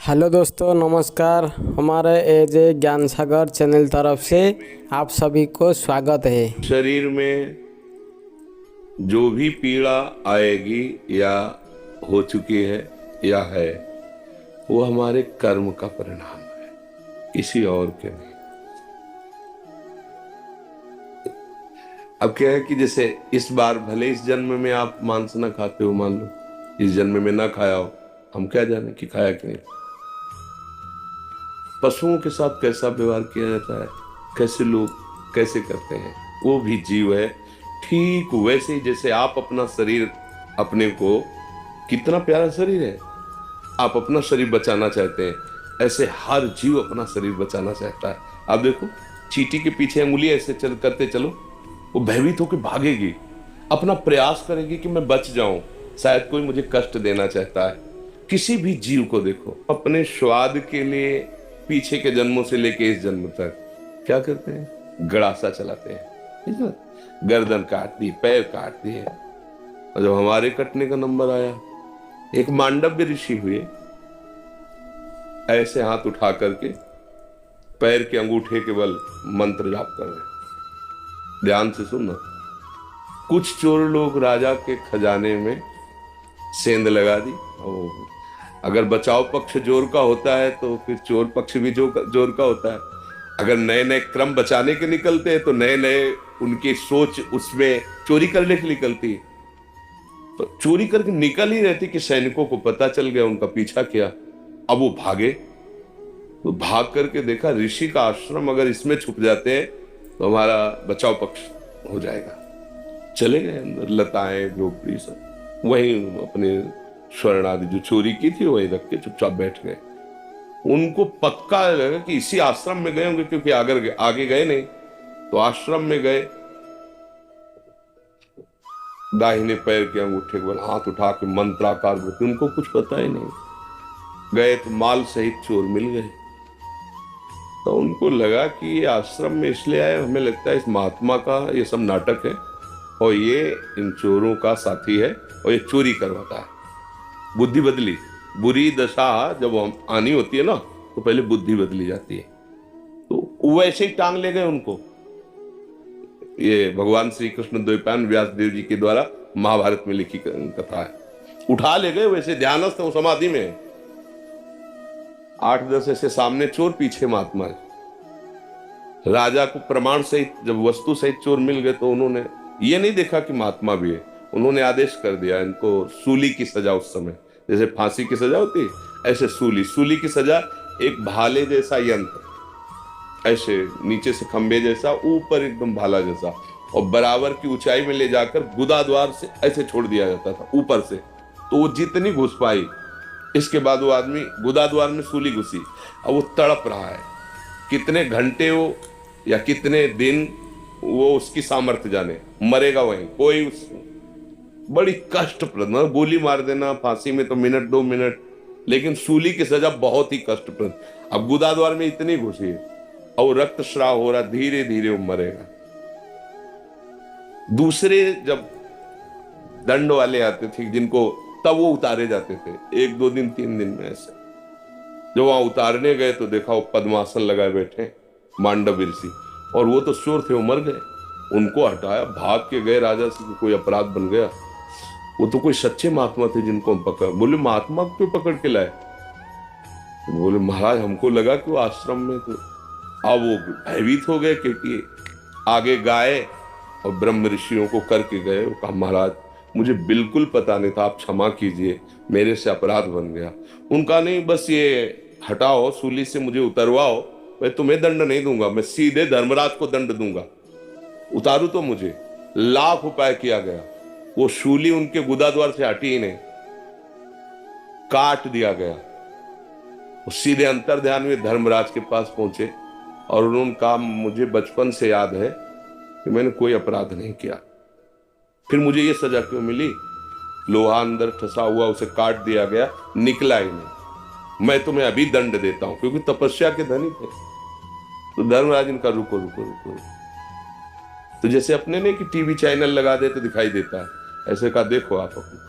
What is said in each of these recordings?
Hello दोस्तों, नमस्कार। हमारे एजे ज्ञान सागर चैनल तरफ से आप सभी को स्वागत है। शरीर में जो भी पीड़ा आएगी या हो चुकी है या है, वो हमारे कर्म का परिणाम है, किसी और के नहीं। अब क्या है कि जैसे इस बार भले इस जन्म में आप मांस ना खाते हो, मान लो इस जन्म में ना खाया हो, हम क्या जाने कि खाया कि नहीं। पशुओं के साथ कैसा व्यवहार किया जाता है, कैसे लोग कैसे करते हैं, वो भी जीव है। ठीक वैसे ही जैसे आप अपना शरीर, अपने को, कितना प्यारा शरीर है, आप अपना शरीर बचाना चाहते हैं, ऐसे हर जीव अपना शरीर बचाना चाहता है। आप देखो, चींटी के पीछे अंगुली ऐसे चल करते चलो, वो भयभीत होकर भागेगी, अपना प्रयास करेगी कि मैं बच जाऊं, शायद कोई मुझे कष्ट देना चाहता है। किसी भी जीव को देखो, अपने स्वाद के लिए पीछे के जन्मों से लेके इस जन्म तक क्या करते हैं, गड़ासा चलाते हैं, ठीक है? गर्दन काट दी, पैर काट दिए। और जब हमारे कटने का नंबर आया, एक मांडव्य ऋषि हुए, ऐसे हाथ उठा करके पैर के अंगूठे के बल मंत्र जाप कर रहे। ध्यान से सुनना। कुछ चोर लोग राजा के खजाने में सेंध लगा दी। अगर बचाव पक्ष जोर का होता है तो फिर चोर पक्ष भी जोर का होता है। अगर नए नए क्रम बचाने के निकलते हैं तो नए नए उनकी सोच उसमें चोरी करने की निकलती है। तो चोरी करके निकल ही रहती कि सैनिकों को पता चल गया, उनका पीछा किया। अब वो भागे, तो भाग करके देखा ऋषि का आश्रम, अगर इसमें छुप जाते हैं तो हमारा बचाव पक्ष हो जाएगा। चले गए अंदर, लताएं झोपड़ी सब, वहीं अपने स्वर्ण आदि जो चोरी की थी वहीं रख के चुपचाप बैठ गए। उनको पक्का लगा कि इसी आश्रम में गए होंगे, क्योंकि आगे गए नहीं। तो आश्रम में गए, दाहिने पैर के अंगूठे के बल हाथ उठा के मंत्राकार वृत्ति, उनको कुछ पता ही नहीं। गए तो माल सहित चोर मिल गए। तो उनको लगा कि ये आश्रम में इसलिए आए, हमें लगता है इस महात्मा का ये सब नाटक है और ये इन चोरों का साथी है और ये चोरी करवाता है। बुद्धि बदली। बुरी दशा जब हम आनी होती है ना, तो पहले बुद्धि बदली जाती है। तो वैसे ही टांग ले गए उनको। ये भगवान श्री कृष्ण द्वैपायन व्यास देव जी के द्वारा महाभारत में लिखी कथा है। उठा ले गए, वैसे ध्यानस्थ वो समाधि में, 8-10 ऐसे सामने चोर, पीछे महात्मा है। राजा को प्रमाण सहित जब वस्तु सहित चोर मिल गए तो उन्होंने ये नहीं देखा कि महात्मा भी है, उन्होंने आदेश कर दिया इनको सूली की सजा। उस समय जैसे फांसी की सजा होती है, ऐसे सूली की सजा। एक भाले जैसा यंत्र, ऐसे नीचे से खंबे जैसा, ऊपर एकदम भाला जैसा, और बराबर की ऊंचाई में ले जाकर गुदा द्वार से ऐसे छोड़ दिया जाता था ऊपर से। तो वो जितनी घुस पाई, इसके बाद वो आदमी गुदा द्वार में सूली घुसी। अब वो तड़प रहा है, कितने घंटे वो या कितने दिन वो उसकी सामर्थ्य जाने, मरेगा वहीं कोई। बड़ी कष्टप्रद, गोली मार देना फांसी में तो मिनट 2 मिनट, लेकिन सूली की सजा बहुत ही कष्टप्रद। अब गुदा द्वार में इतनी घुसी है और रक्तस्राव हो रहा, धीरे धीरे वो मरेगा। दूसरे जब दंड वाले आते थे जिनको, तब वो उतारे जाते थे 1-2 दिन 3 दिन में ऐसे। जब वहां उतारने गए तो देखा वो पद्मासन लगाए बैठे मांडव ऋषि, और वो तो चोर थे, वो मर गए। उनको हटाया, भाग के गए राजा से, कोई अपराध बन गया। वो तो कोई सच्चे महात्मा थे जिनको हम पकड़, बोले महात्मा क्यों पकड़ के लाए? बोले महाराज हमको लगा कि वो आश्रम में थे। अब वो भयभीत हो गए, क्योंकि आगे गाय और ब्रह्म ऋषियों को करके गए। वो कहा महाराज मुझे बिल्कुल पता नहीं था, आप क्षमा कीजिए, मेरे से अपराध बन गया। उनका नहीं, बस ये हटाओ, सूली से मुझे उतरवाओ, मैं तुम्हें दंड नहीं दूंगा, मैं सीधे धर्मराज को दंड दूंगा, उतारू तो मुझे। लाख उपाय किया गया, वो शूली उनके गुदा द्वार से हटी ही नहीं, काट दिया गया। वो सीधे अंतर ध्यान में धर्मराज के पास पहुंचे और उन्होंने कहा मुझे बचपन से याद है कि मैंने कोई अपराध नहीं किया, फिर मुझे ये सजा क्यों मिली? लोहा अंदर ठसा हुआ, उसे काट दिया गया, निकला ही नहीं। मैं तुम्हें अभी दंड देता हूं, क्योंकि तपस्या के धनी थे। तो धर्मराज इनका रुको रुको रुको, तो जैसे अपने ने कि टीवी चैनल लगा दे तो दिखाई देता है, ऐसे कहा देखो आप अपने।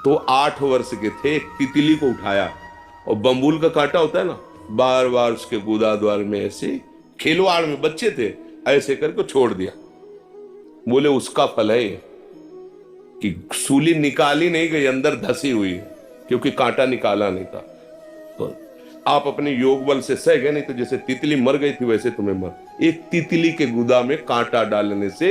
तो 8 वर्ष के थे, एक तितली को उठाया और बम्बूल का कांटा होता है ना, बार बार उसके गुदा द्वार में ऐसे खिलवाड़ में, बच्चे थे ऐसे करके छोड़ दिया। बोले उसका फल है ये कि सूली निकाली नहीं गई, अंदर धसी हुई है, क्योंकि कांटा निकाला नहीं था। तो आप अपने योग बल से सह गए, नहीं तो जैसे तितली मर गई थी वैसे तुम्हें मर। एक तितली के गुदा में कांटा डालने से,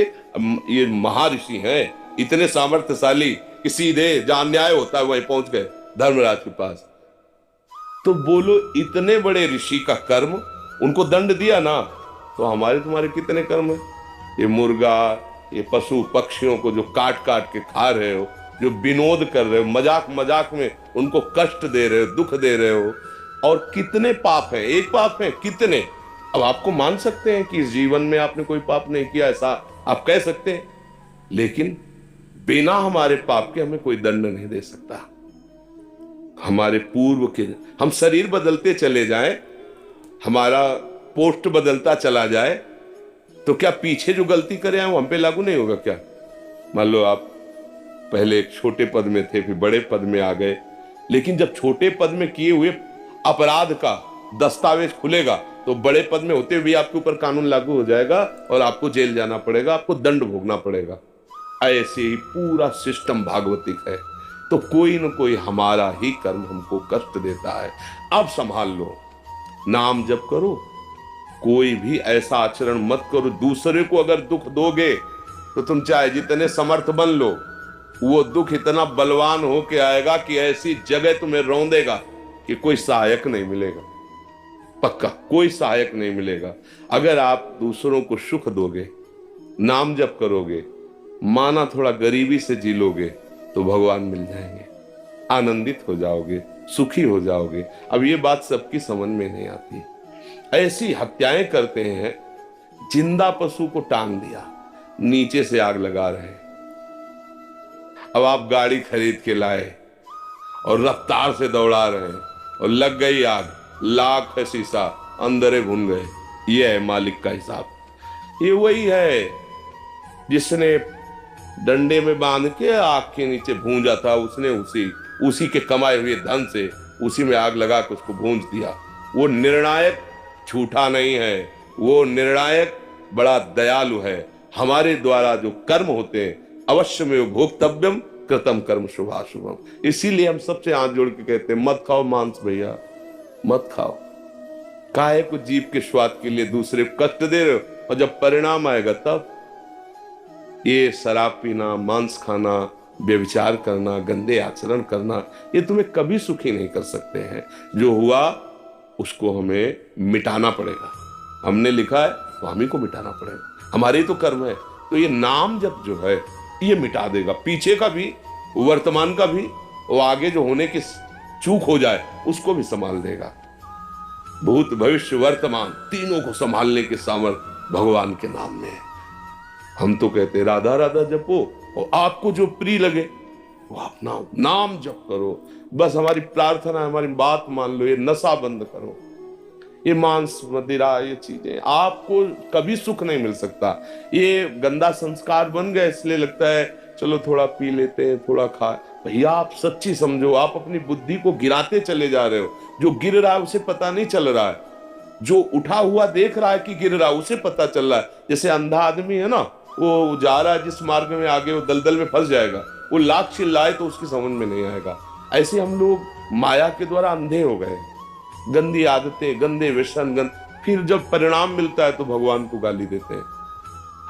ये महर्षि हैं इतने सामर्थ्यशाली कि सीधे जहां न्याय होता है वहीं पहुंच गए धर्मराज के पास। तो बोलो इतने बड़े ऋषि का कर्म, उनको दंड दिया ना, तो हमारे तुम्हारे कितने कर्म है। ये मुर्गा, ये पशु पक्षियों को जो काट काट के खा रहे हो, जो विनोद कर रहे हो, मजाक मजाक में उनको कष्ट दे रहे हो, दुख दे रहे हो, और कितने पाप हैं। एक पाप है कितने। अब आपको मान सकते हैं कि इस जीवन में आपने कोई पाप नहीं किया, ऐसा आप कह सकते हैं, लेकिन बिना हमारे पाप के हमें कोई दंड नहीं दे सकता। हमारे पूर्व के, हम शरीर बदलते चले जाएं, हमारा पोस्ट बदलता चला जाए, तो क्या पीछे जो गलती करे हैं वो हम पे लागू नहीं होगा क्या। मान लो आप पहले एक छोटे पद में थे, फिर बड़े पद में आ गए, लेकिन जब छोटे पद में किए हुए अपराध का दस्तावेज खुलेगा तो बड़े पद में होते हुए आपके ऊपर कानून लागू हो जाएगा और आपको जेल जाना पड़ेगा, आपको दंड भोगना पड़ेगा। ऐसे ही पूरा सिस्टम भागवतिक है। तो कोई न कोई हमारा ही कर्म हमको कष्ट देता है। अब संभाल लो, नाम जप करो, कोई भी ऐसा आचरण मत करो। दूसरे को अगर दुख दोगे तो तुम चाहे जितने समर्थ बन लो, वो दुख इतना बलवान हो के आएगा कि ऐसी जगह तुम्हें रौंदेगा कि कोई सहायक नहीं मिलेगा। पक्का कोई सहायक नहीं मिलेगा। अगर आप दूसरों को सुख दोगे, नाम जप करोगे, माना थोड़ा गरीबी से जी लोगे, तो भगवान मिल जाएंगे, आनंदित हो जाओगे, सुखी हो जाओगे। अब ये बात सबकी समझ में नहीं आती। ऐसी हत्याएं करते हैं, जिंदा पशु को टांग दिया, नीचे से आग लगा रहे हैं। अब आप गाड़ी खरीद के लाए और रफ्तार से दौड़ा रहे हैं और लग गई आग, लाख है शीशा, अंदर घुन गए। ये है मालिक का हिसाब। ये वही है जिसने डंडे में बांध के आग के नीचे भूंजा था, उसने उसी के कमाए हुए धन से उसी में आग लगा के उसको भूंज दिया। वो निर्णायक झूठा नहीं है, वो निर्णायक बड़ा दयालु है। हमारे द्वारा जो कर्म होते हैं, अवश्य में भोक्तव्यम कृतम कर्म शुभाशुभम। इसीलिए हम सबसे हाथ जोड़ के कहते हैं, मत खाओ मांस भैया, मत खाओ। काहे को जीभ के स्वाद के लिए दूसरे को कष्ट दे रहे हो, और जब परिणाम आएगा तब। ये शराब पीना, मांस खाना, व्यभिचार करना, गंदे आचरण करना, ये तुम्हें कभी सुखी नहीं कर सकते हैं। जो हुआ उसको हमें मिटाना पड़ेगा। हमने लिखा है तो हम ही को मिटाना पड़ेगा, हमारे ही तो कर्म है। तो ये नाम जब जो है ये मिटा देगा, पीछे का भी, वर्तमान का भी, वो आगे जो होने की चूक हो जाए उसको भी संभाल देगा। भूत भविष्य वर्तमान तीनों को संभालने के सामर्थ भगवान के नाम में है। हम तो कहते राधा राधा जपो, और आपको जो प्रिय लगे वो अपना नाम जप करो। बस हमारी प्रार्थना है, हमारी बात मान लो, ये नशा बंद करो, ये मांस मदिरा, ये चीजें आपको कभी सुख नहीं मिल सकता। ये गंदा संस्कार बन गया, इसलिए लगता है चलो थोड़ा पी लेते हैं, थोड़ा खा। भैया आप सच्ची समझो, आप अपनी बुद्धि को गिराते चले जा रहे हो। जो गिर रहा है उसे पता नहीं चल रहा है, जो उठा हुआ देख रहा है कि गिर रहा है उसे पता चल रहा है। जैसे अंधा आदमी है ना, वो जा रहा है जिस मार्ग में, आगे वो दलदल में फंस जाएगा, वो लाख चिल्लाए तो उसकी समझ में नहीं आएगा। ऐसे हम लोग माया के द्वारा अंधे हो गए, गंदी आदतें, गंदे व्यसन, फिर जब परिणाम मिलता है तो भगवान को गाली देते हैं।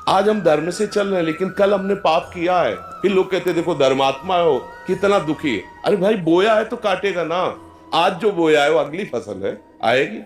आज हम धर्म से चल रहे हैं, लेकिन कल हमने पाप किया है, फिर लोग कहते हैं देखो धर्मात्मा हो, कितना दुखी है। अरे भाई बोया है तो काटेगा ना, आज जो बोया है वो अगली फसल है, आएगी।